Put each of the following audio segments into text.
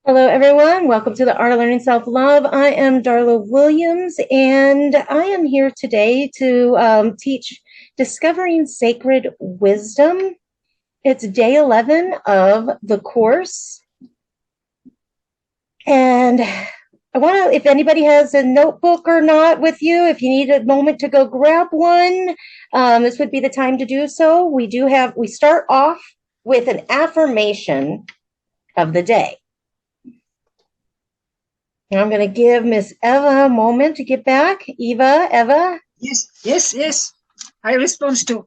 Hello, everyone. Welcome to the Art of Learning Self-Love. I am Darla Williams, and I am here today to teach Discovering Sacred Wisdom. It's day 11 of the course. And I want to, if anybody has a notebook or not with you, if you need a moment to go grab one, this would be the time to do so. We start off with an affirmation of the day. And I'm going to give Miss Eva a moment to get back. Eva? Yes. I respond to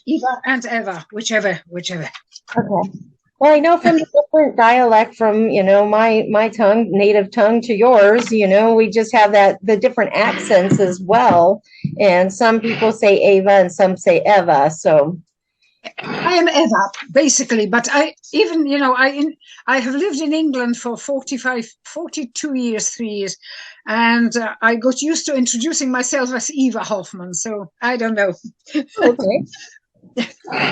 Eva and Eva, whichever. Okay. Well, I know from the different dialect from, my tongue, native tongue to yours, we just have the different accents as well. And some people say Eva and some say Eva. So I am Eva, basically, but I have lived in England for 42 years, 3 years, and I got used to introducing myself as Eva Hoffman, so I don't know. Okay.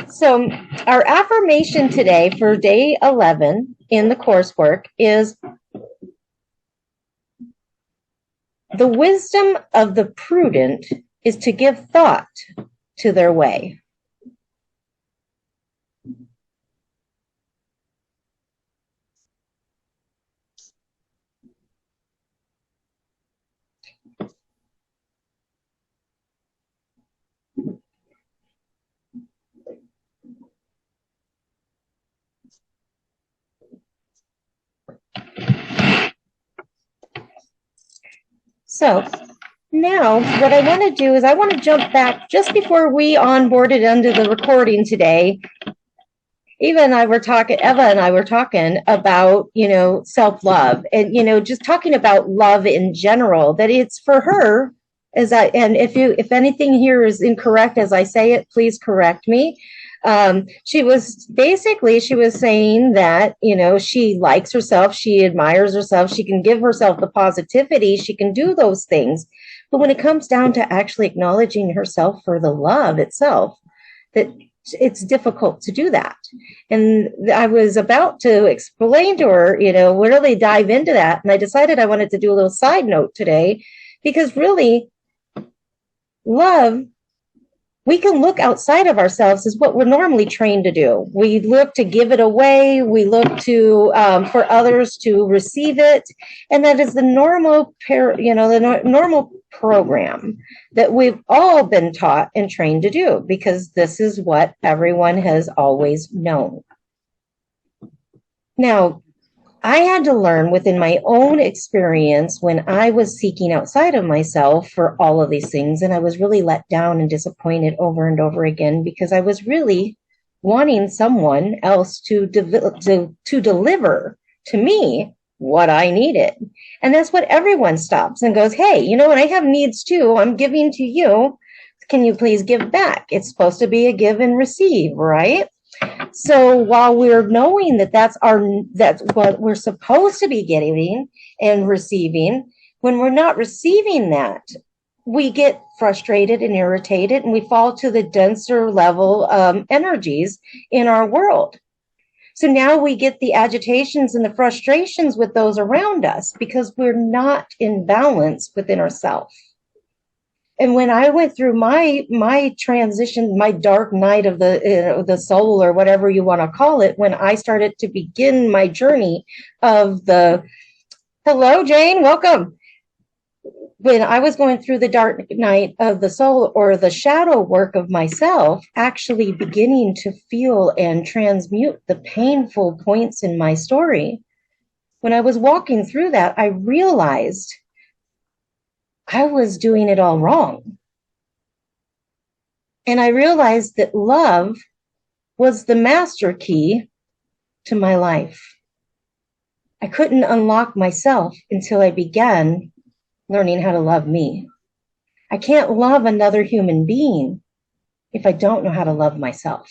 So our affirmation today for day 11 in the coursework is the wisdom of the prudent is to give thought to their way. So now what I want to do is I want to jump back just before we onboarded under the recording today. Eva and I were talking about, self-love and, just talking about love in general, that it's for her and if anything here is incorrect as I say it, please correct me. She was saying that, she likes herself, she admires herself, she can give herself the positivity, she can do those things. But when it comes down to actually acknowledging herself for the love itself, that it's difficult to do that. And I was about to explain to her, really dive into that. And I decided I wanted to do a little side note today, because really love, we can look outside of ourselves is what we're normally trained to do. We look to give it away. We look to for others to receive it, and that is the normal normal program that we've all been taught and trained to do, because this is what everyone has always known. Now, I had to learn within my own experience when I was seeking outside of myself for all of these things, and I was really let down and disappointed over and over again, because I was really wanting someone else to deliver to me what I needed. And that's what everyone stops and goes, hey, and I have needs too. I'm giving to you. Can you please give back? It's supposed to be a give and receive, right? So while we're knowing that that's what we're supposed to be getting and receiving, when we're not receiving that, we get frustrated and irritated, and we fall to the denser level energies in our world. So now we get the agitations and the frustrations with those around us because we're not in balance within ourselves. And when I went through my transition, my dark night of the soul, or whatever you want to call it, when I started to begin my journey of hello, Jane, welcome. When I was going through the dark night of the soul, or the shadow work of myself, actually beginning to feel and transmute the painful points in my story, when I was walking through that, I realized I was doing it all wrong. And I realized that love was the master key to my life. I couldn't unlock myself until I began learning how to love me. I can't love another human being if I don't know how to love myself.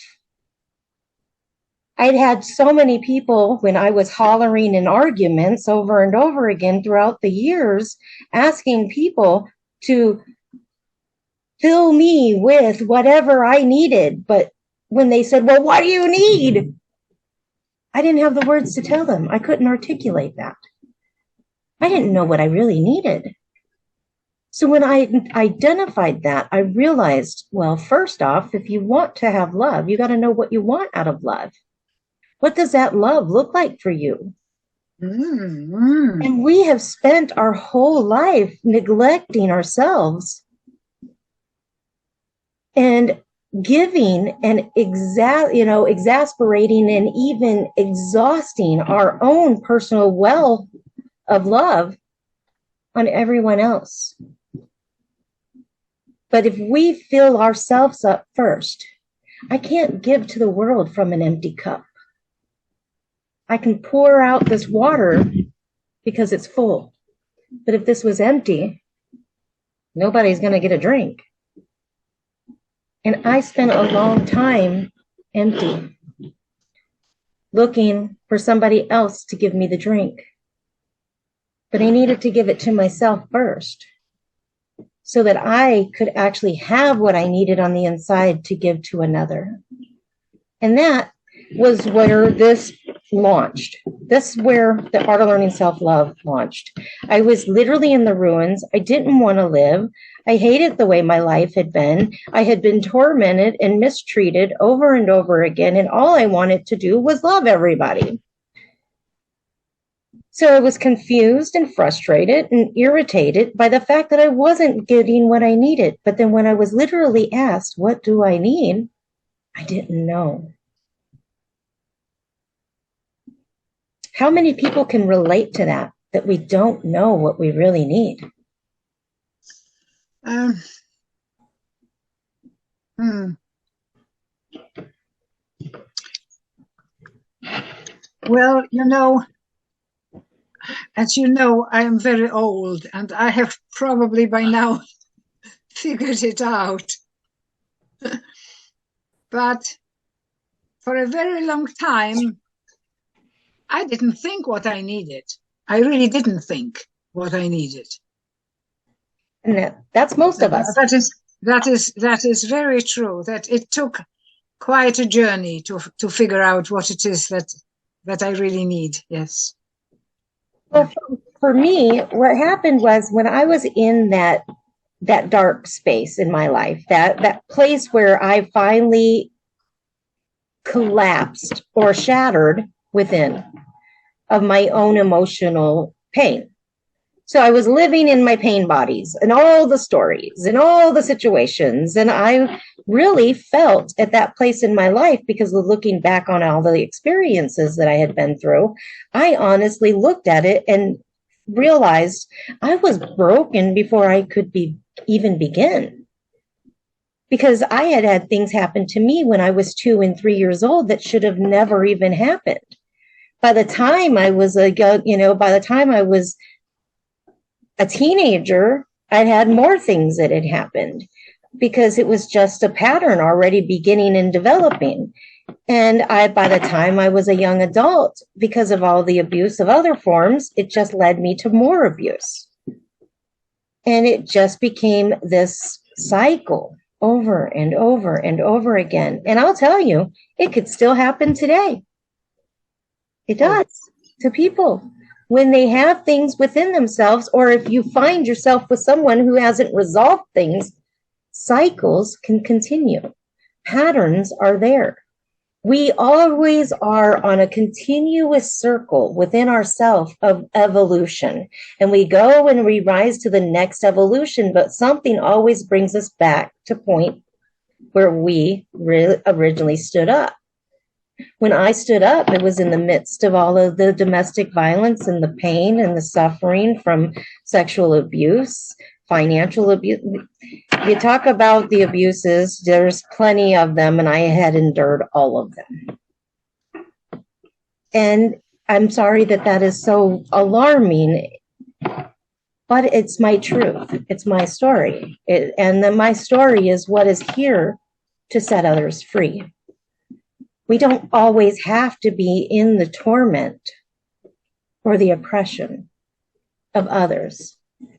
I'd had so many people, when I was hollering in arguments over and over again throughout the years, asking people to fill me with whatever I needed. But when they said, well, what do you need? I didn't have the words to tell them. I couldn't articulate that. I didn't know what I really needed. So when I identified that, I realized, well, first off, if you want to have love, you got to know what you want out of love. What does that love look like for you? Mm-hmm. And we have spent our whole life neglecting ourselves and giving and exasperating and even exhausting our own personal well of love on everyone else. But if we fill ourselves up first, I can't give to the world from an empty cup. I can pour out this water because it's full. But if this was empty, nobody's going to get a drink. And I spent a long time empty, looking for somebody else to give me the drink. But I needed to give it to myself first, so that I could actually have what I needed on the inside to give to another. And that was where this launched. This is where the Art of Learning Self-Love launched. I was literally in the ruins. I didn't want to live. I hated the way my life had been. I had been tormented and mistreated over and over again, and all I wanted to do was love everybody. So I was confused and frustrated and irritated by the fact that I wasn't getting what I needed. But then when I was literally asked, what do I need? I didn't know. How many people can relate to that we don't know what we really need? Well, as you know, I am very old, and I have probably by now figured it out. But for a very long time, I didn't think what I needed. I really didn't think what I needed. And that's most of us. That is very true. That it took quite a journey to figure out what it is that I really need. Yes. Well, for me, what happened was when I was in that dark space in my life, that place where I finally collapsed or shattered within of my own emotional pain. So I was living in my pain bodies and all the stories and all the situations. And I really felt at that place in my life, because of looking back on all the experiences that I had been through, I honestly looked at it and realized I was broken before I could even begin. Because I had had things happen to me when I was 2 and 3 years old that should have never even happened. By the time I was a teenager, I'd had more things that had happened, because it was just a pattern already beginning and developing. And by the time I was a young adult, because of all the abuse of other forms, it just led me to more abuse. And it just became this cycle over and over and over again. And I'll tell you, it could still happen today. It does to people when they have things within themselves, or if you find yourself with someone who hasn't resolved things, cycles can continue. Patterns are there. We always are on a continuous circle within ourselves of evolution. And we go and we rise to the next evolution, but something always brings us back to point where we originally stood up. When I stood up, it was in the midst of all of the domestic violence and the pain and the suffering from sexual abuse, financial abuse. You talk about the abuses, there's plenty of them, and I had endured all of them. And I'm sorry that is so alarming, but it's my truth. It's my story. My story is what is here to set others free. We don't always have to be in the torment or the oppression of others.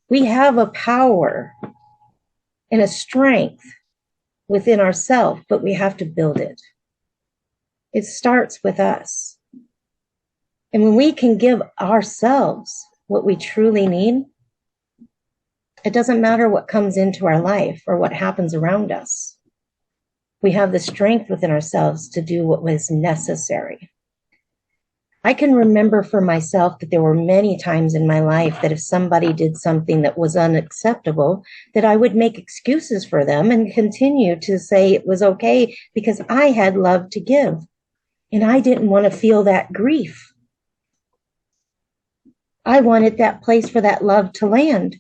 We have a power and a strength within ourselves, but we have to build it. It starts with us. And when we can give ourselves what we truly need, it doesn't matter what comes into our life or what happens around us. We have the strength within ourselves to do what was necessary. I can remember for myself that there were many times in my life that if somebody did something that was unacceptable, that I would make excuses for them and continue to say it was okay because I had love to give. And I didn't want to feel that grief. I wanted that place for that love to land.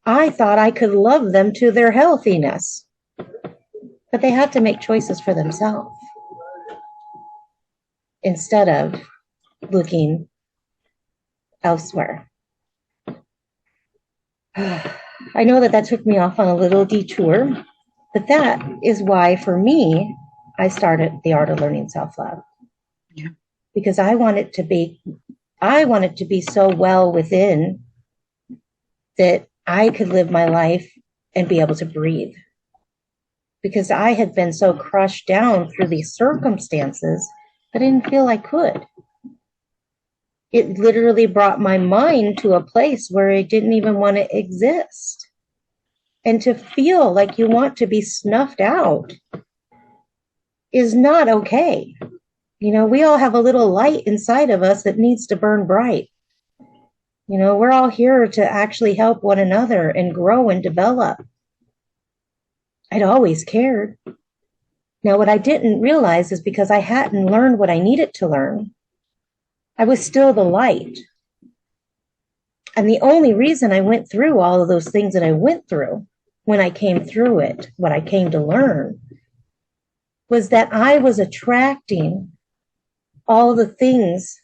I thought I could love them to their healthiness. But they had to make choices for themselves instead of looking elsewhere. I know that took me off on a little detour, but that is why, for me, I started the Art of Learning Self-Love. Yeah. Because I want it to be so well within that I could live my life and be able to breathe. Because I had been so crushed down through these circumstances that I didn't feel I could. It literally brought my mind to a place where it didn't even want to exist. And to feel like you want to be snuffed out is not okay. You know, we all have a little light inside of us that needs to burn bright. You know, we're all here to actually help one another and grow and develop. I'd always cared. Now, what I didn't realize is because I hadn't learned what I needed to learn, I was still the light. And the only reason I went through all of those things that I went through when I came through it, what I came to learn, was that I was attracting all the things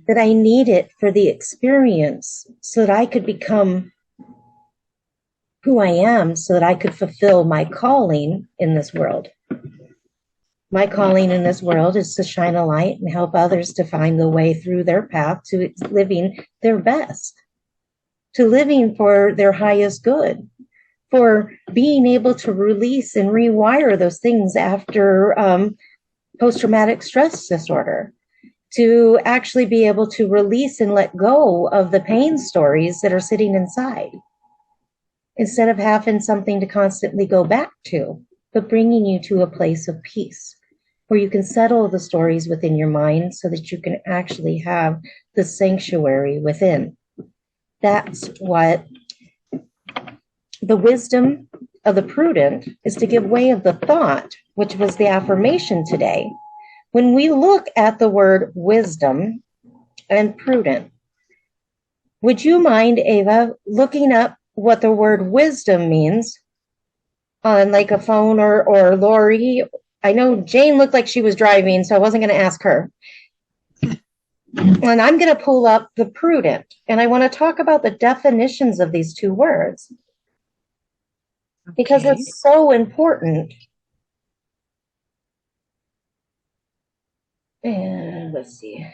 that I needed for the experience so that I could become who I am, so that I could fulfill my calling in this world. My calling in this world is to shine a light and help others to find the way through their path to living their best, to living for their highest good, for being able to release and rewire those things after post-traumatic stress disorder, to actually be able to release and let go of the pain stories that are sitting inside, instead of having something to constantly go back to, but bringing you to a place of peace where you can settle the stories within your mind so that you can actually have the sanctuary within. That's what the wisdom of the prudent is, to give way of the thought, which was the affirmation today. When we look at the word wisdom and prudent, would you mind, Ava, looking up what the word wisdom means on like a phone, or Lori? I know Jane looked like she was driving, so I wasn't going to ask her. And I'm going to pull up the prudent, and I want to talk about the definitions of these two words, because it's so important. And let's see.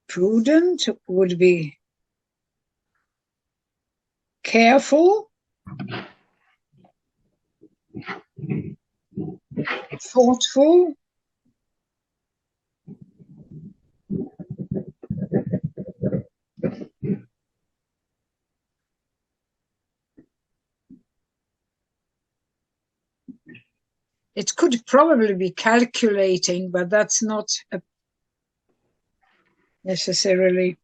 Prudent would be careful, thoughtful, it could probably be calculating, but that's not necessarily.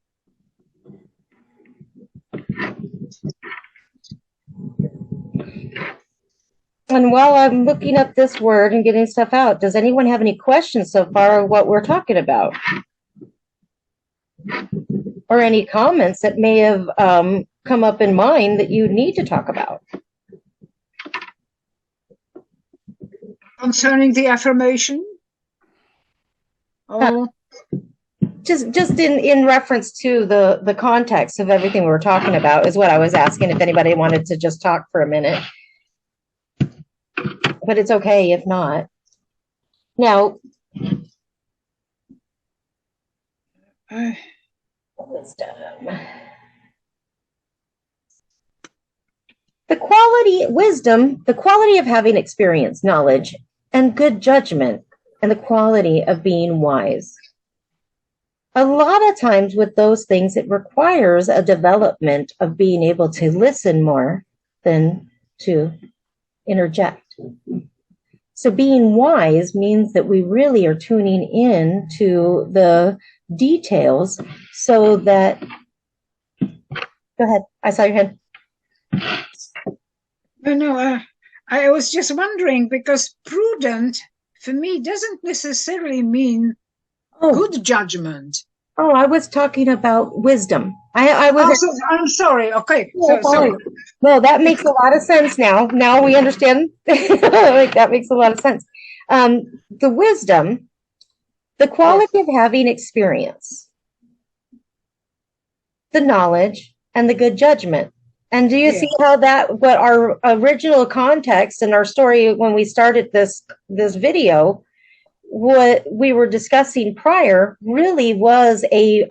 And while I'm looking up this word and getting stuff out, does anyone have any questions so far of what we're talking about? Or any comments that may have come up in mind that you need to talk about? Concerning the affirmation? Oh. Just in reference to the context of everything we were talking about is what I was asking, if anybody wanted to just talk for a minute. But it's okay if not. Now, wisdom. The quality of having experience, knowledge, and good judgment and the quality of being wise. A lot of times with those things, it requires a development of being able to listen more than to interject. So being wise means that we really are tuning in to the details so that, go ahead, I saw your hand. No, I was just wondering, because prudent for me doesn't necessarily mean good judgment. Oh, I was talking about wisdom. I was. Oh, I'm sorry. Okay. Sorry. Well, that makes a lot of sense now. Now we understand. Like, that makes a lot of sense. The wisdom, the quality of having experience, the knowledge, and the good judgment. And do you see how what our original context and our story when we started this video, what we were discussing prior really was a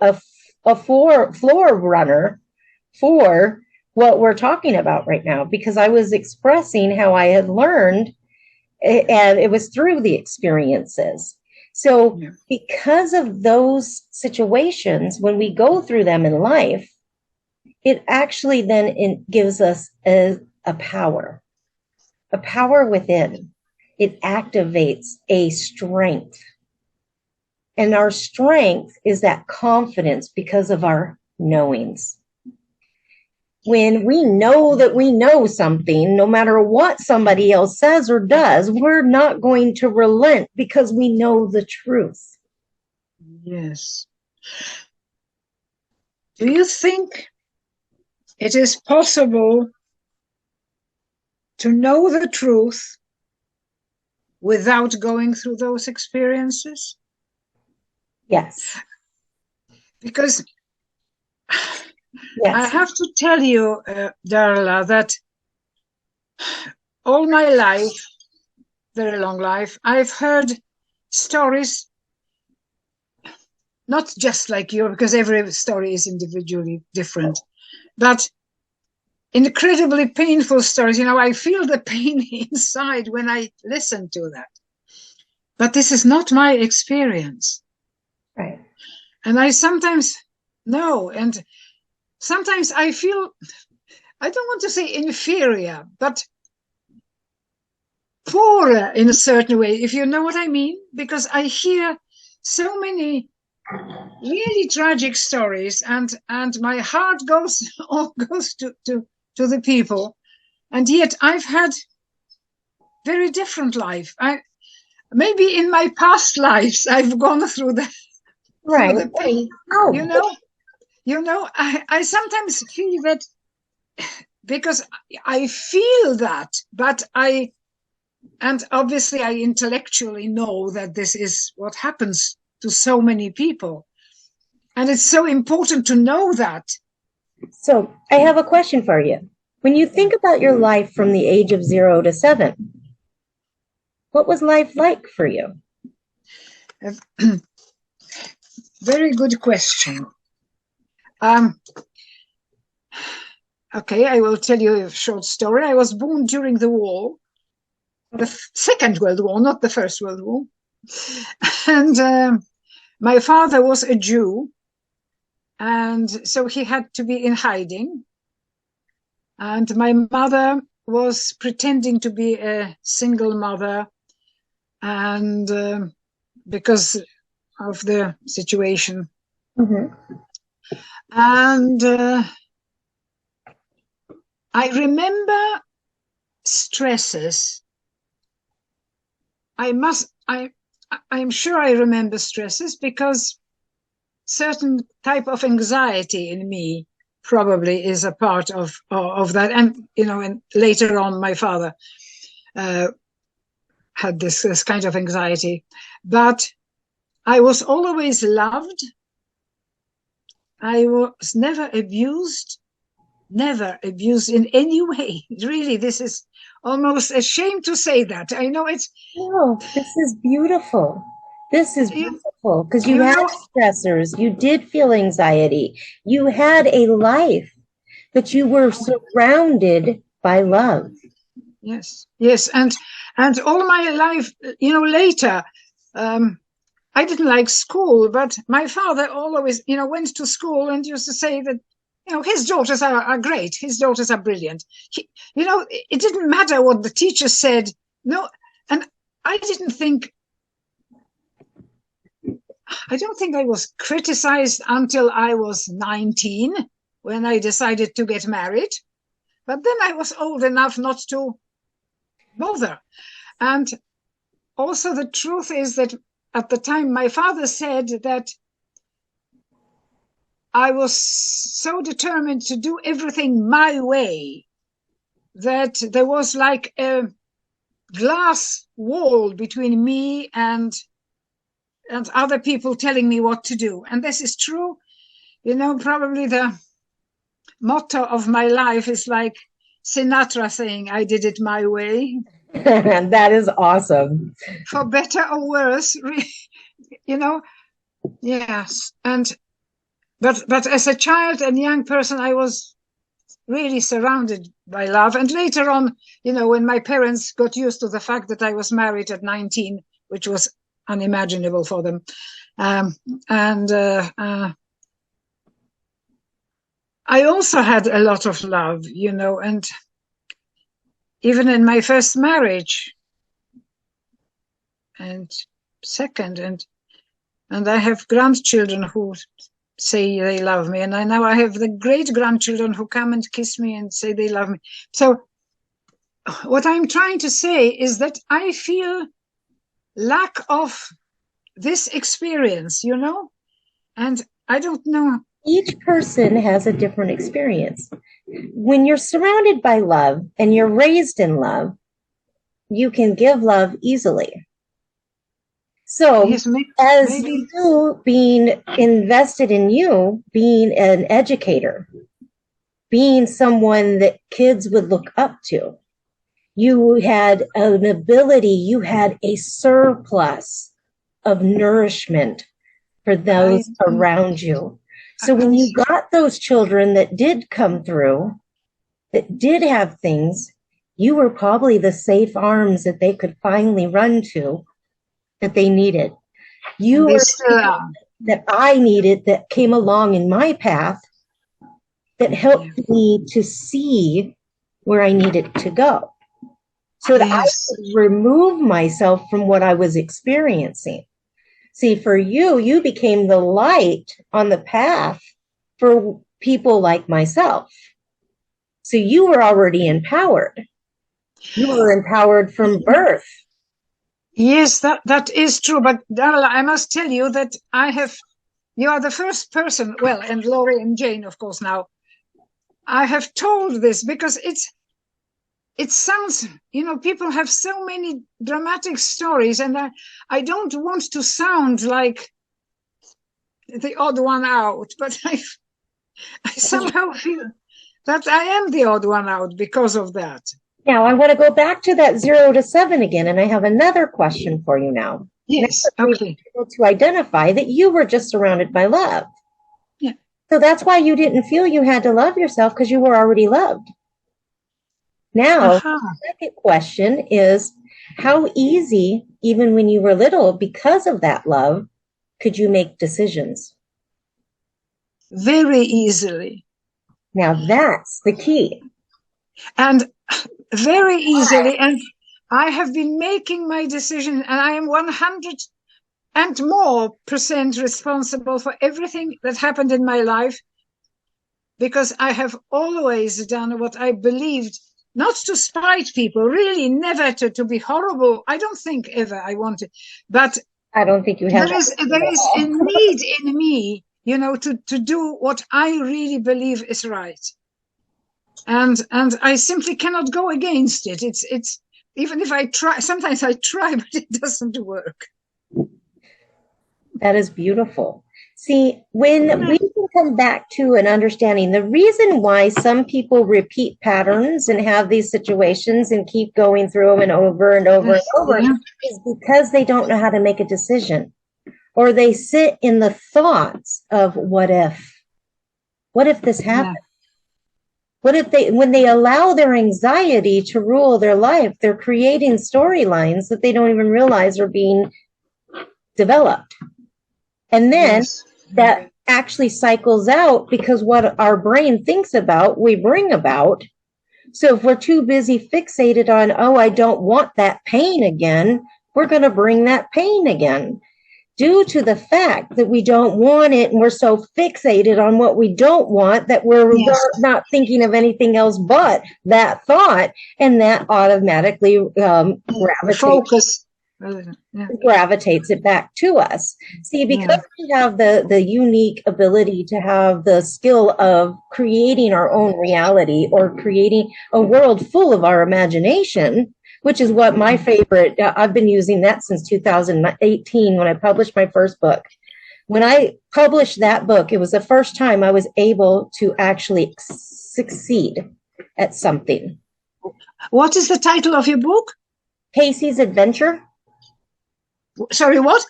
floor runner for what we're talking about right now, because I was expressing how I had learned, and it was through the experiences. So because of those situations, when we go through them in life, it actually then gives us a power within. It activates a strength. And our strength is that confidence because of our knowings. When we know that we know something, no matter what somebody else says or does, we're not going to relent because we know the truth. Yes. Do you think it is possible to know the truth without going through those experiences? Yes. Because I have to tell you, Darla, that all my life, very long life, I've heard stories, not just like you, because every story is individually different, but incredibly painful stories. You know, I feel the pain inside when I listen to that. But this is not my experience. Right. And I sometimes know, and sometimes I feel, I don't want to say inferior, but poorer in a certain way, if you know what I mean, because I hear so many really tragic stories, and my heart goes to the people, and yet I've had very different life. Maybe in my past lives I've gone through the right through the pain. You know, I sometimes feel that, because I feel that, but and obviously I intellectually know that this is what happens to so many people. And it's so important to know that. So I have a question for you. When you think about your life from the age of 0 to 7, what was life like for you? Very good question. Okay, I will tell you a short story. I was born during the war, the Second World War, not the First World War. And my father was a Jew, and so he had to be in hiding. And my mother was pretending to be a single mother, and because of the situation. Mm-hmm. And I remember stresses. I'm sure I remember stresses, because certain type of anxiety in me probably is a part of that. And, you know, and later on, my father had this kind of anxiety. But I was always loved. I was never abused in any way. Really, this is almost a shame to say that. I know it's... No, this is beautiful. This is beautiful, because you had stressors, you did feel anxiety, you had a life, but you were surrounded by love. Yes, yes, and all my life, you know, later, I didn't like school, but my father always, went to school and used to say that, his daughters are great. His daughters are brilliant. It didn't matter what the teacher said. No, and I don't think I was criticized until I was 19 when I decided to get married. But then I was old enough not to bother. And also the truth is that at the time my father said that I was so determined to do everything my way that there was like a glass wall between me and other people telling me what to do. And this is true. Probably the motto of my life is like Sinatra saying, I did it my way. That is awesome. For better or worse, yes. But as a child and young person, I was really surrounded by love. And later on, when my parents got used to the fact that I was married at 19, which was unimaginable for them. I also had a lot of love, and even in my first marriage and second, and I have grandchildren who say they love me, and now I have the great grandchildren who come and kiss me and say they love me. So what I'm trying to say is that I feel lack of this experience, and I don't know. Each person has a different experience. When you're surrounded by love and you're raised in love, you can give love easily. So Yes, as you being invested in you, being an educator, being someone that kids would look up to, you had an ability, you had a surplus of nourishment for those around you. So when you got those children that did come through, that did have things, you were probably the safe arms that they could finally run to that they needed. You were that I needed that came along in my path that helped me to see where I needed to go so that I could remove myself from what I was experiencing. See, for you, you became the light on the path for people like myself. So you were already empowered. You were empowered from birth. Yes, that is true. But Darla, I must tell you that you are the first person, well, and Laurie and Jane, of course, now, I have told this because it sounds, people have so many dramatic stories, and I don't want to sound like the odd one out, but I somehow feel that I am the odd one out because of that. Now, I want to go back to that 0 to 7 again, and I have another question for you now. Yes, okay. To identify that you were just surrounded by love. Yeah. So that's why you didn't feel you had to love yourself, because you were already loved. Now, the second question is, how easy, even when you were little, because of that love, could you make decisions? Very easily. Now, that's the key. And very easily. And I have been making my decision, and I am 100 and more % responsible for everything that happened in my life, because I have always done what I believed, not to spite people, really never to be horrible. I don't think ever I wanted, but I don't think you have. There is a need in me, to do what I really believe is right. And I simply cannot go against it. It's even if I try, sometimes I try, but it doesn't work. That is beautiful. See, when we can come back to an understanding, the reason why some people repeat patterns and have these situations and keep going through them and over and over and over is because they don't know how to make a decision, or they sit in the thoughts of what if this happened? What if when they allow their anxiety to rule their life, they're creating storylines that they don't even realize are being developed. And then Yes. that actually cycles out, because what our brain thinks about, we bring about. So if we're too busy fixated on, oh, I don't want that pain again, we're going to bring that pain again. Due to the fact that we don't want it, and we're so fixated on what we don't want that we're Yes. not thinking of anything else but that thought, and that automatically Focus. gravitates it back to us. See, because we have the unique ability to have the skill of creating our own reality, or creating a world full of our imagination, which is what my favorite, I've been using that since 2018 when I published my first book. When I published that book, it was the first time I was able to actually succeed at something. What is the title of your book? Casey's Adventure. Sorry, what?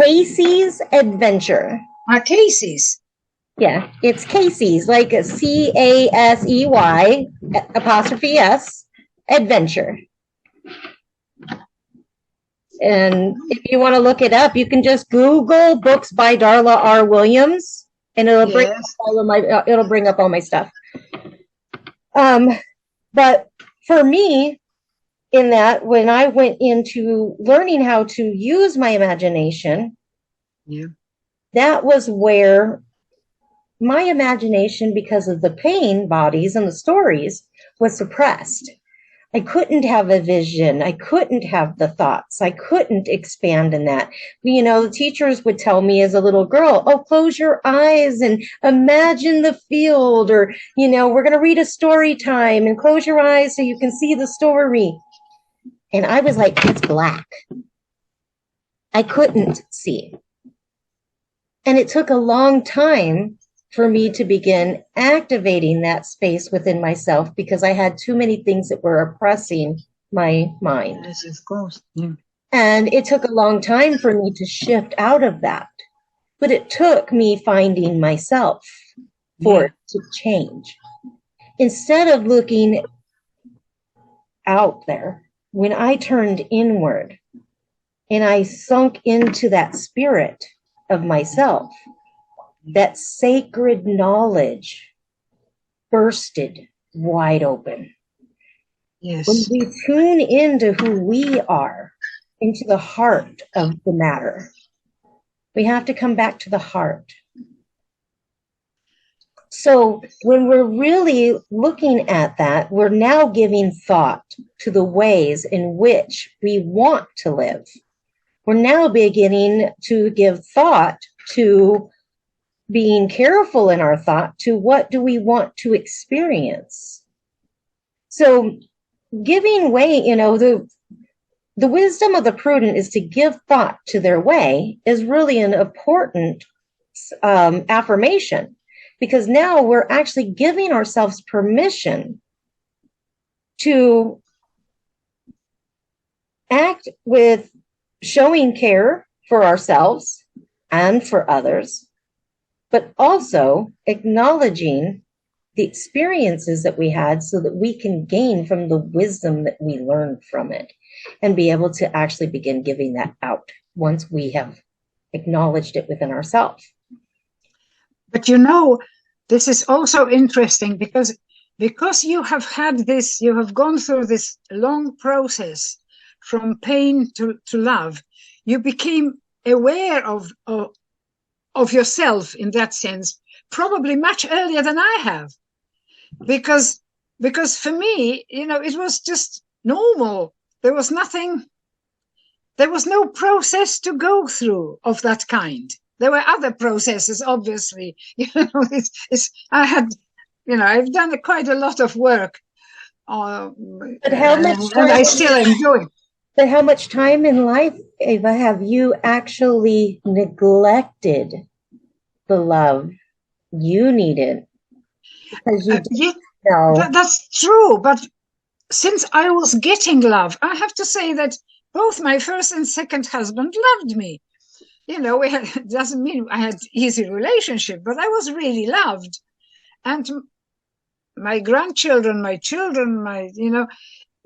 Casey's Adventure. Casey's. Yeah, it's Casey's, like a CASEY apostrophe S Adventure. And if you want to look it up, you can just Google books by Darla R. Williams, and it'll bring up all my stuff. But for me, in that, when I went into learning how to use my imagination, that was where my imagination, because of the pain bodies and the stories, was suppressed. I couldn't have a vision. I couldn't have the thoughts. I couldn't expand in that. You know, the teachers would tell me as a little girl, oh, close your eyes and imagine the field, or, you know, we're going to read a story time and close your eyes so you can see the story. And I was like, it's black. I couldn't see. And it took a long time for me to begin activating that space within myself, because I had too many things that were oppressing my mind. Yes, of course. Yeah. And it took a long time for me to shift out of that. But it took me finding myself for it to change. Instead of looking out there, when I turned inward and I sunk into that spirit of myself, that sacred knowledge bursted wide open. Yes. When we tune into who we are, into the heart of the matter, we have to come back to the heart. So when we're really looking at that, we're now giving thought to the ways in which we want to live. We're now beginning to give thought to being careful in our thought to what do we want to experience. So giving way, you know, the wisdom of the prudent is to give thought to their way is really an important affirmation, because now we're actually giving ourselves permission to act with showing care for ourselves and for others, but also acknowledging the experiences that we had so that we can gain from the wisdom that we learned from it and be able to actually begin giving that out once we have acknowledged it within ourselves. But you know, this is also interesting because you have had this, you have gone through this long process from pain to love. You became aware of yourself in that sense, probably much earlier than I have, because for me, you know, it was just normal. There was nothing, there was no process to go through of that kind. There were other processes, obviously. You know, I had, you know, I've done quite a lot of work, but how much time, and I still am doing. But how much time in life, Ava, have you actually neglected the love you needed? Because you that's true. But since I was getting love, I have to say that both my first and second husband loved me. You know, it doesn't mean I had easy relationship, but I was really loved. And my grandchildren, my children, you know,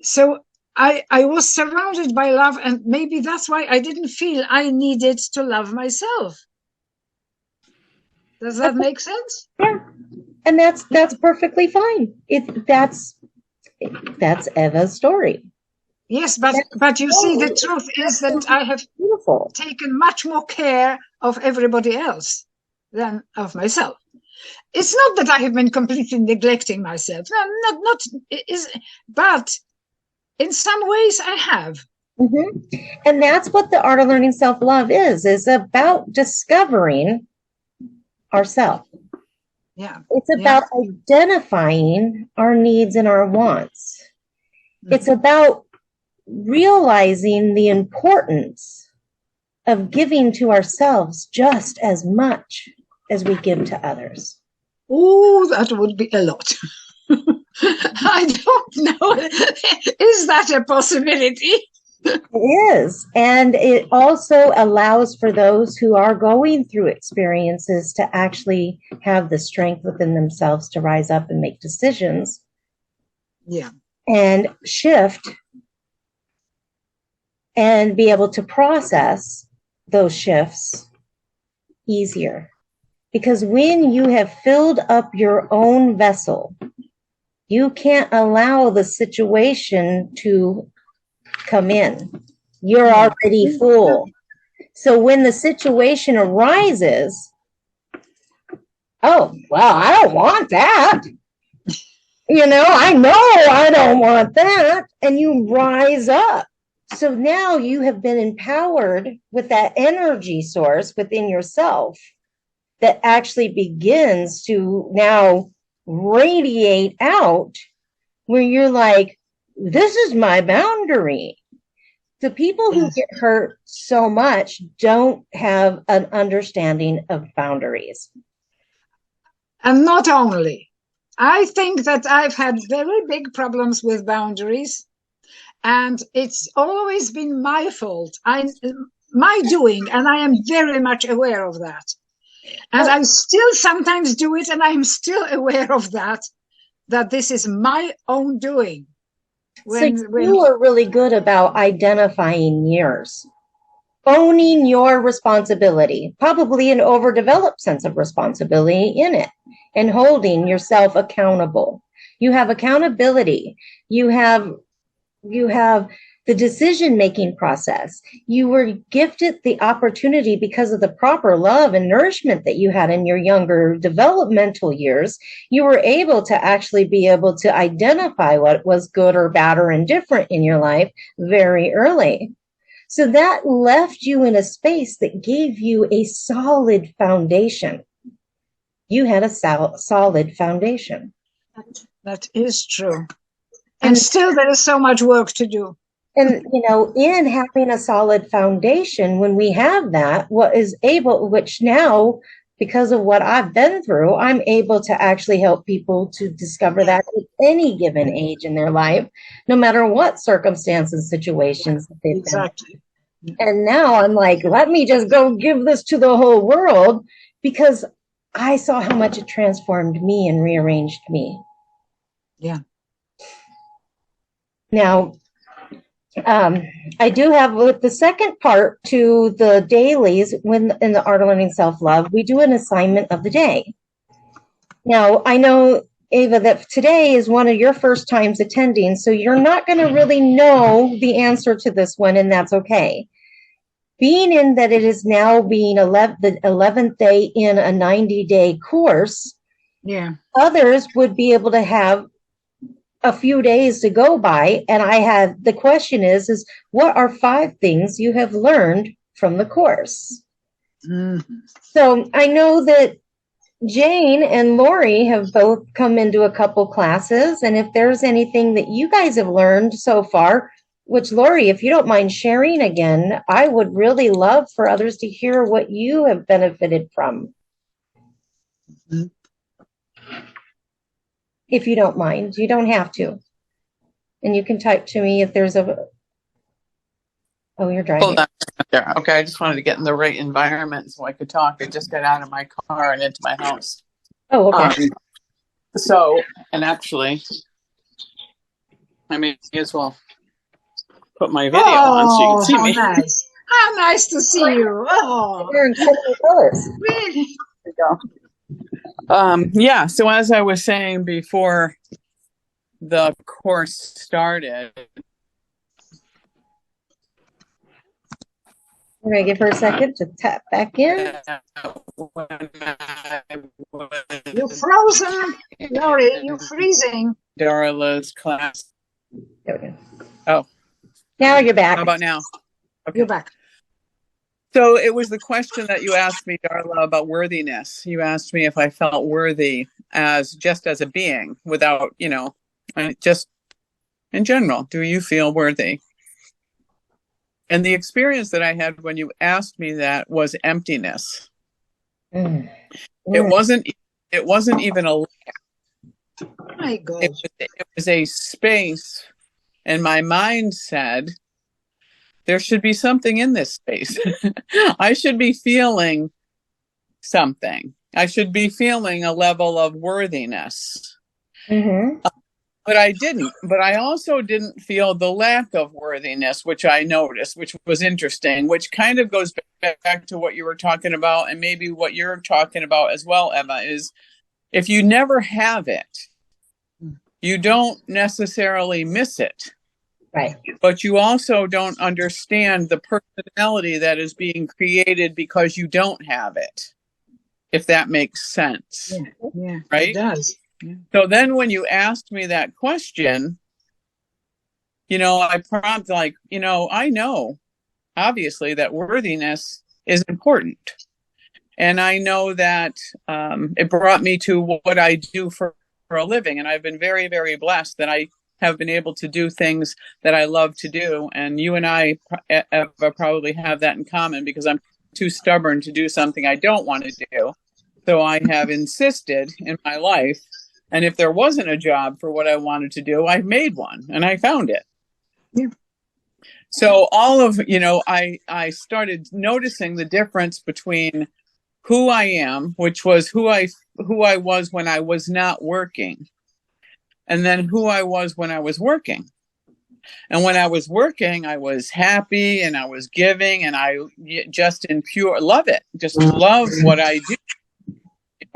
so I was surrounded by love, and maybe that's why I didn't feel I needed to love myself. Does that make sense? Yeah. And that's perfectly fine. That's Eva's story. Yes, but you see, the truth is that I have Beautiful. taken much more care of everybody else than of myself. It's not that I have been completely neglecting myself. No, not is, but in some ways I have. Mm-hmm. And that's what the art of learning self-love is about discovering ourselves. Yeah. It's about identifying our needs and our wants. Mm-hmm. It's about realizing the importance of giving to ourselves just as much as we give to others. Oh, that would be a lot. I don't know. Is that a possibility? It is. And it also allows for those who are going through experiences to actually have the strength within themselves to rise up and make decisions. Yeah. And shift and be able to process those shifts easier. Because when you have filled up your own vessel, you can't allow the situation to come in. You're already full. So when the situation arises, oh, well, I don't want that. I know I don't want that. And you rise up. So now you have been empowered with that energy source within yourself that actually begins to now radiate out, where you're like, this is my boundary. The people who get hurt so much don't have an understanding of boundaries. And not only, I think that I've had very big problems with boundaries, and it's always been my fault, my doing, and I am very much aware of that. And I still sometimes do it, and I'm still aware of that this is my own doing. You are really good about identifying yours, owning your responsibility, probably an overdeveloped sense of responsibility in it, and holding yourself accountable. You have accountability. You have the decision-making process. You were gifted the opportunity because of the proper love and nourishment that you had in your younger developmental years. You were able to actually be able to identify what was good or bad or indifferent in your life very early. So that left you in a space that gave you a solid foundation. You had a solid foundation. That is true. And still there is so much work to do. And, in having a solid foundation, when we have that, which now, because of what I've been through, I'm able to actually help people to discover that at any given age in their life, no matter what circumstances and situations that they've been in. And now I'm like, let me just go give this to the whole world, because I saw how much it transformed me and rearranged me. Yeah. Now, I do have, with the second part to the dailies, when in the Art of Learning Self-Love, we do an assignment of the day. Now, I know, Ava, that today is one of your first times attending, so you're not going to really know the answer to this one, and that's okay. Being in that it is now being the 11th day in a 90-day course, others would be able to have a few days to go by, and the question is what are 5 things you have learned from the course? Mm-hmm. So I know that Jane and Lori have both come into a couple classes, and if there's anything that you guys have learned so far, which, Lori, if you don't mind sharing again, I would really love for others to hear what you have benefited from. Mm-hmm. If you don't mind, you don't have to. And you can type to me if there's oh, you're driving. Hold on there. Okay, I just wanted to get in the right environment so I could talk. I just got out of my car and into my house. Oh, okay. And actually, I may as well put my video on so you can Oh, see how me. nice. How nice to see you. Oh, You're in different colors. really? There you go. Yeah, so as I was saying before the course started, We're going to give her a second to tap back in. when I You're was frozen. Lori, you're freezing. Darla's class. There we go. Oh, Now you're back. how about now? Okay. You're back. So it was the question that you asked me, Darla, about worthiness. You asked me if I felt worthy just as a being without, just in general, do you feel worthy? And the experience that I had when you asked me that was emptiness. Mm. It wasn't even a, My God. it was a space, and my mind said, there should be something in this space. I should be feeling something. I should be feeling a level of worthiness. Mm-hmm. But I didn't. But I also didn't feel the lack of worthiness, which I noticed, which was interesting, which kind of goes back to what you were talking about, and maybe what you're talking about as well, Emma, is if you never have it, you don't necessarily miss it. Right. But you also don't understand the personality that is being created because you don't have it, if that makes sense. Yeah, right? It does. Yeah. So then when you asked me that question, I prompt I know obviously that worthiness is important. And I know that it brought me to what I do for a living. And I've been very, very blessed that I have been able to do things that I love to do. And you and I probably have that in common, because I'm too stubborn to do something I don't want to do. So I have insisted in my life. And if there wasn't a job for what I wanted to do, I made one and I found it. Yeah. So all of, I started noticing the difference between who I am, which was who I was when I was not working, and then who I was when I was working. And when I was working, I was happy and I was giving, and I just in pure love it, just love what I do,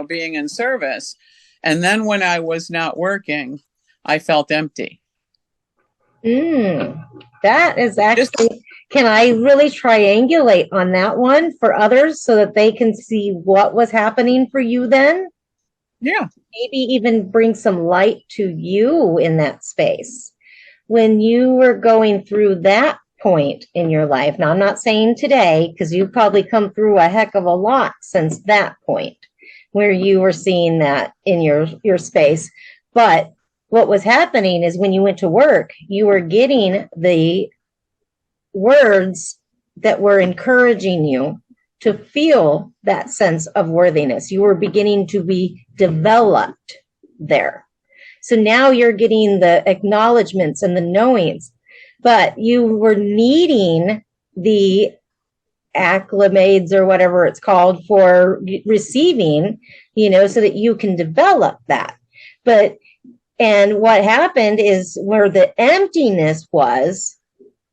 being in service. And then when I was not working, I felt empty. That is actually, can I really triangulate on that one for others so that they can see what was happening for you then? Yeah. Maybe even bring some light to you in that space. When you were going through that point in your life, now I'm not saying today, because you've probably come through a heck of a lot since that point where you were seeing that in your space. But what was happening is when you went to work, you were getting the words that were encouraging you to feel that sense of worthiness. You were beginning to be developed there. So now you're getting the acknowledgments and the knowings, but you were needing the acclimates or whatever it's called for receiving, so that you can develop that. And what happened is where the emptiness was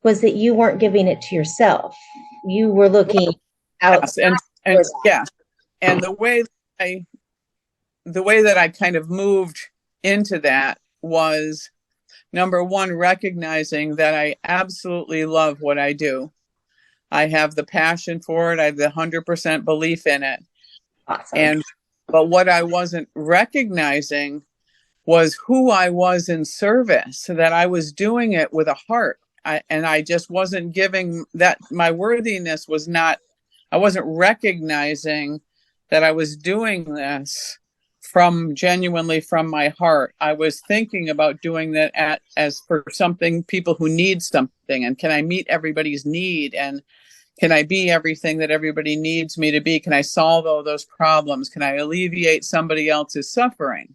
that you weren't giving it to yourself. You were looking out. Yes, and yes. And the way that I kind of moved into that was, number one, recognizing that I absolutely love what I do. I have the passion for it. I have the 100% belief in it. Awesome. But what I wasn't recognizing was who I was in service, so that I was doing it with a heart. And I just wasn't giving that. My worthiness was not, I wasn't recognizing that I was doing this genuinely from my heart. I was thinking about doing that as for something, people who need something, and can I meet everybody's need, and can I be everything that everybody needs me to be? Can I solve all those problems? Can I alleviate somebody else's suffering?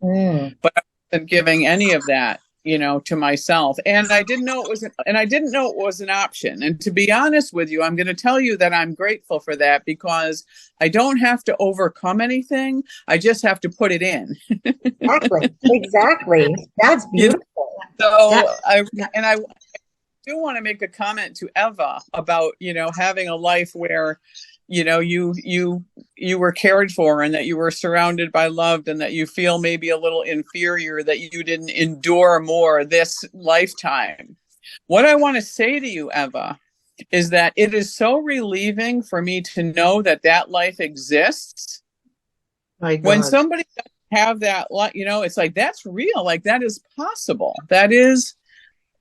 But I wasn't giving any of that, to myself. And I didn't know it was an option. And to be honest with you, I'm going to tell you that I'm grateful for that, because I don't have to overcome anything. I just have to put it in. Exactly. That's beautiful. So do want to make a comment to Eva about, having a life where, you were cared for and that you were surrounded by love and that you feel maybe a little inferior, that you didn't endure more this lifetime. What I want to say to you, Eva, is that it is so relieving for me to know that life exists. My God. When somebody doesn't have that, it's like, that's real. Like, that is possible. That is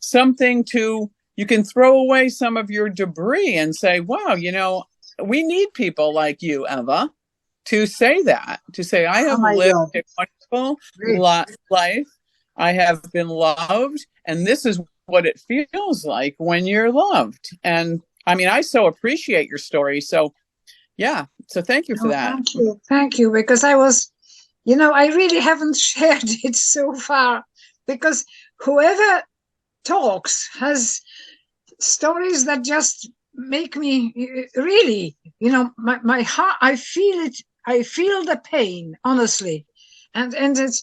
something you can throw away some of your debris and say, wow, we need people like you, Eva, to say that, to say, I have lived a wonderful life. I have been loved. And this is what it feels like when you're loved. And I mean, I so appreciate your story. So yeah. So thank you for that. Thank you. Because I was, I really haven't shared it so far, because whoever talks has stories that just make me really, my heart, I feel it. I feel the pain, honestly. And it's,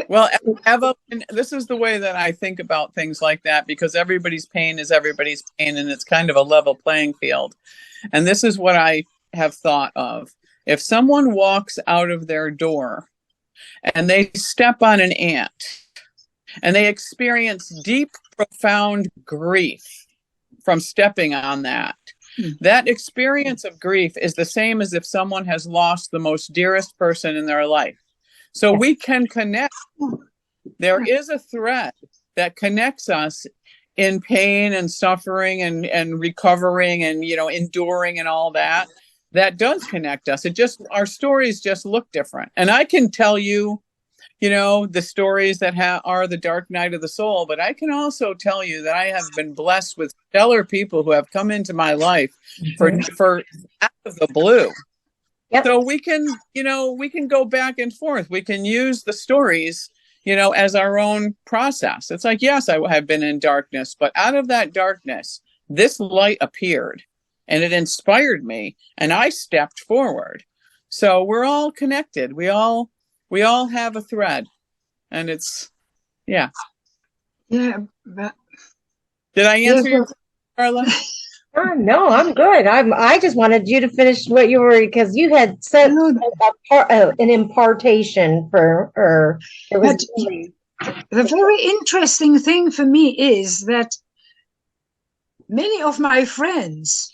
well, Eva, this is the way that I think about things like that, because everybody's pain is everybody's pain, and it's kind of a level playing field. And this is what I have thought of. If someone walks out of their door and they step on an ant and they experience deep, profound grief from stepping on that, that experience of grief is the same as if someone has lost the most dearest person in their life. So we can connect. There is a thread that connects us in pain and suffering and recovering and, enduring and all that. That does connect us. Our stories just look different. And I can tell you, the stories that are the dark night of the soul, but I can also tell you that I have been blessed with stellar people who have come into my life for out of the blue. Yep. So we can go back and forth. We can use the stories, as our own process. It's like, yes, I have been in darkness, but out of that darkness, this light appeared and it inspired me and I stepped forward. So we're all connected. We all have a thread, and it's, yeah. Yeah. Did I answer your question, Carla? No, I'm good. I just wanted you to finish what you were, because you had said an impartation for her. The very interesting thing for me is that many of my friends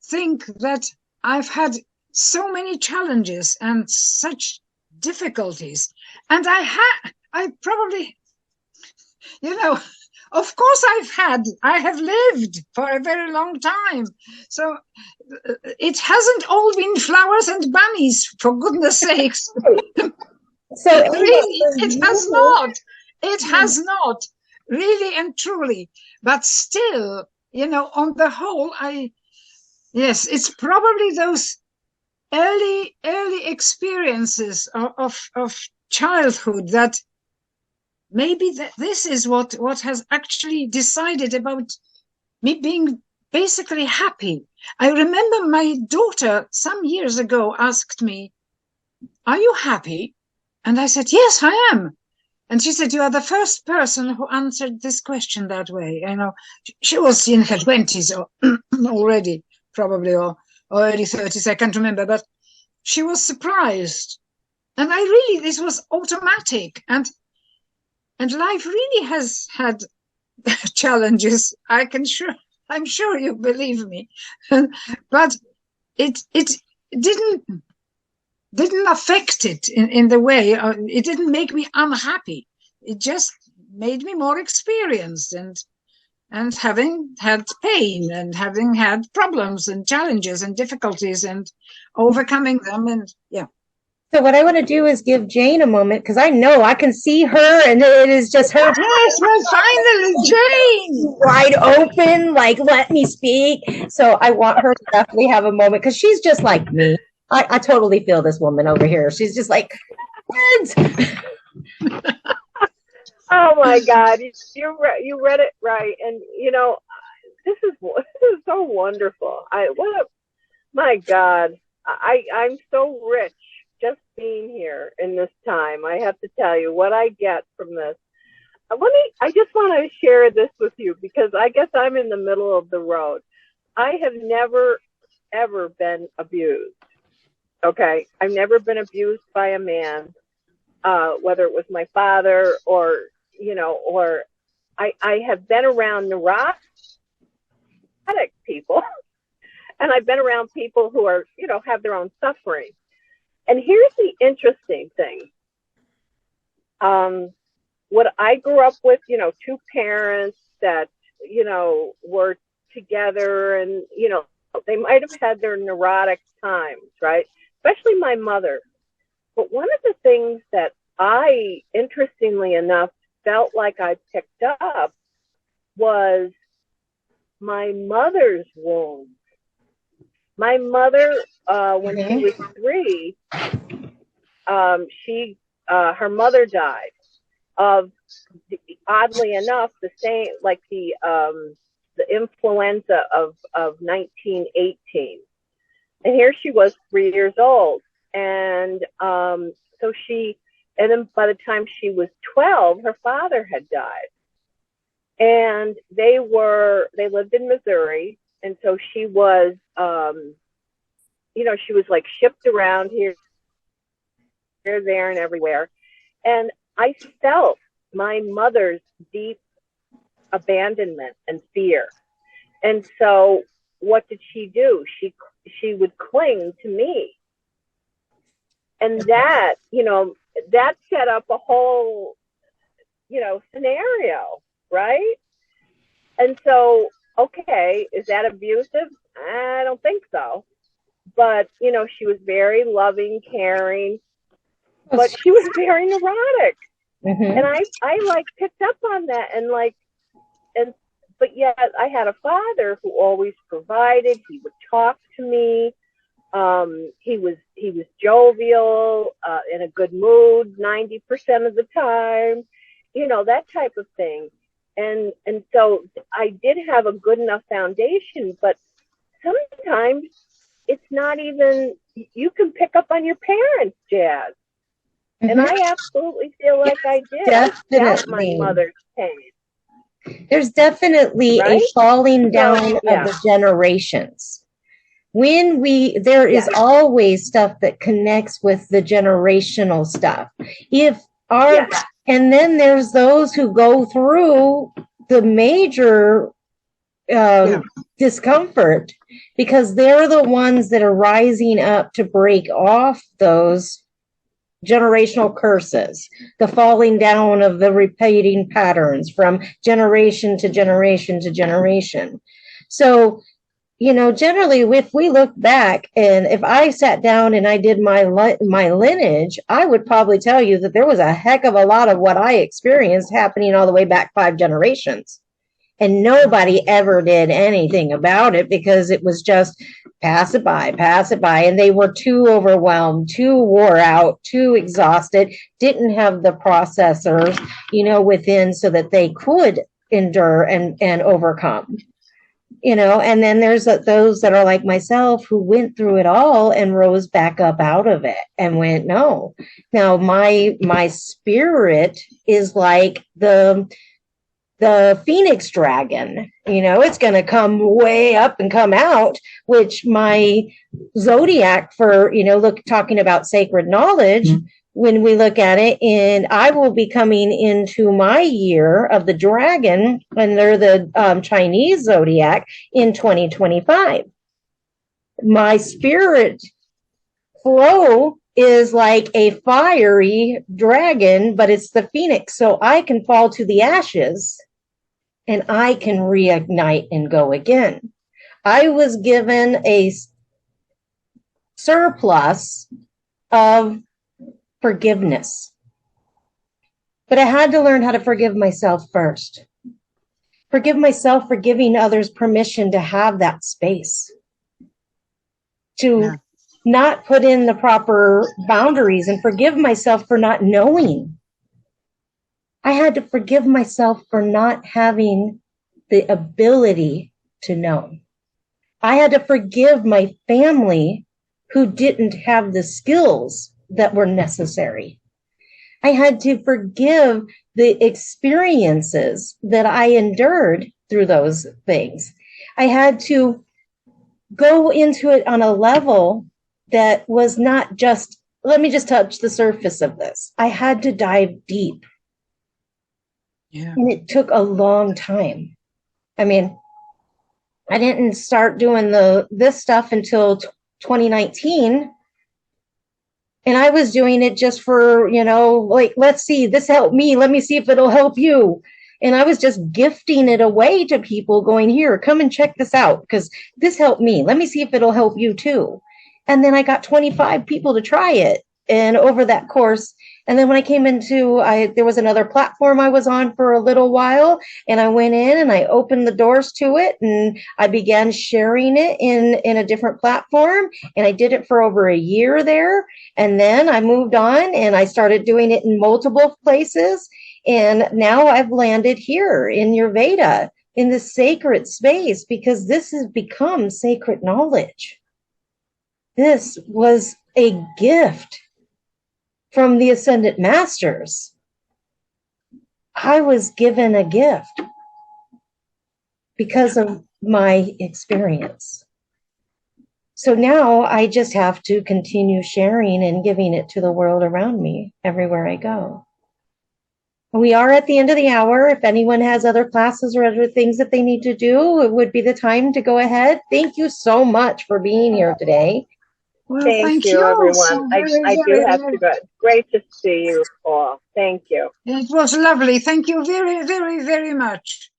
think that I've had so many challenges and such difficulties, and I probably, of course I have lived for a very long time. So it hasn't all been flowers and bunnies, for goodness sakes. So it has not. It has not, really and truly. But still, on the whole, yes, it's probably those early experiences of childhood that maybe this is what has actually decided about me being basically happy. I remember my daughter some years ago asked me, "Are you happy?" And I said, "Yes, I am." And she said, "You are the first person who answered this question that way." She was in her 20s already, probably, or early 30s, I can't remember, but she was surprised. And this was automatic. And life really has had challenges. I'm sure you believe me. But it didn't affect it in the way, it didn't make me unhappy. It just made me more experienced and having had pain and having had problems and challenges and difficulties and overcoming them. And yeah. So what I want to do is give Jane a moment, because I know I can see her and it is just her. Yes, well, finally, Jane! Wide open, like, let me speak. So I want her to definitely have a moment, because she's just like me. I totally feel this woman over here. She's just like, words. Oh my God, you read it right, and this is so wonderful. My God, I'm so rich just being here in this time. I have to tell you what I get from this. I just want to share this with you because I guess I'm in the middle of the road. I have never, ever been abused. Okay. I've never been abused by a man, whether it was my father or, or I have been around neurotic people and I've been around people who are, have their own suffering. And here's the interesting thing. What I grew up with, two parents that, were together and, they might have had their neurotic times, right? Especially my mother. But one of the things that I, interestingly enough, felt like I picked up was my mother's wound. My mother, when she was 3, her mother died of, oddly enough, the same, like the influenza of 1918. And here she was 3 years old. And and then by the time she was 12, her father had died. And they lived in Missouri. And so she was, she was like shipped around here, there, and everywhere. And I felt my mother's deep abandonment and fear. And so what did she do? She would cling to me. And that, that set up a whole, scenario, right? And so, okay, is that abusive? I don't think so. But, she was very loving, caring, but she was very neurotic. Mm-hmm. And I like picked up on that but yet I had a father who always provided. He would talk to me. He was jovial, in a good mood 90% of the time, that type of thing. And so I did have a good enough foundation, but sometimes it's not even, you can pick up on your parents, Jazz. Mm-hmm. And I absolutely feel like I did. Definitely. I felt my mother's pain. There's definitely a falling down of the generations. There is always stuff that connects with the generational stuff. And then there's those who go through the major discomfort because they're the ones that are rising up to break off those generational curses, the falling down of the repeating patterns from generation to generation to generation. So, generally, if we look back and if I sat down and I did my lineage, I would probably tell you that there was a heck of a lot of what I experienced happening all the way back 5 generations. And nobody ever did anything about it because it was just pass it by. And they were too overwhelmed, too wore out, too exhausted, didn't have the processors, within so that they could endure and overcome. And then there's those that are like myself who went through it all and rose back up out of it and went, no. Now my spirit is like the Phoenix dragon, it's going to come way up and come out, which my zodiac for, talking about sacred knowledge, when we look at it, and I will be coming into my year of the dragon, and they're the Chinese zodiac in 2025. My spirit flow is like a fiery dragon, but it's the phoenix. So I can fall to the ashes and I can reignite and go again. I was given a surplus of forgiveness, but I had to learn how to forgive myself first. Forgive myself for giving others permission to have that space, to not put in the proper boundaries, and forgive myself for not knowing. I had to forgive myself for not having the ability to know. I had to forgive my family who didn't have the skills that were necessary. I had to forgive the experiences that I endured through those things. I had to go into it on a level that was not just, let me just touch the surface of this. I had to dive deep. Yeah. And it took a long time. I mean, I didn't start doing this stuff until 2019. And I was doing it just for, like, let's see, this helped me. Let me see if it'll help you. And I was just gifting it away to people, going, here, come and check this out, because this helped me. Let me see if it'll help you too. And then I got 25 people to try it. And over that course, and then when I came into, there was another platform I was on for a little while, and I went in and I opened the doors to it, and I began sharing it in a different platform, and I did it for over a year there. And then I moved on and I started doing it in multiple places. And now I've landed here in your Veda, in this sacred space, because this has become sacred knowledge. This was a gift from the Ascended Masters. I was given a gift because of my experience. So now I just have to continue sharing and giving it to the world around me everywhere I go. We are at the end of the hour. If anyone has other classes or other things that they need to do, it would be the time to go ahead. Thank you so much for being here today. Well, Thank you, everyone. I do have to go. Great to see you all. Thank you. It was lovely. Thank you very, very, very much.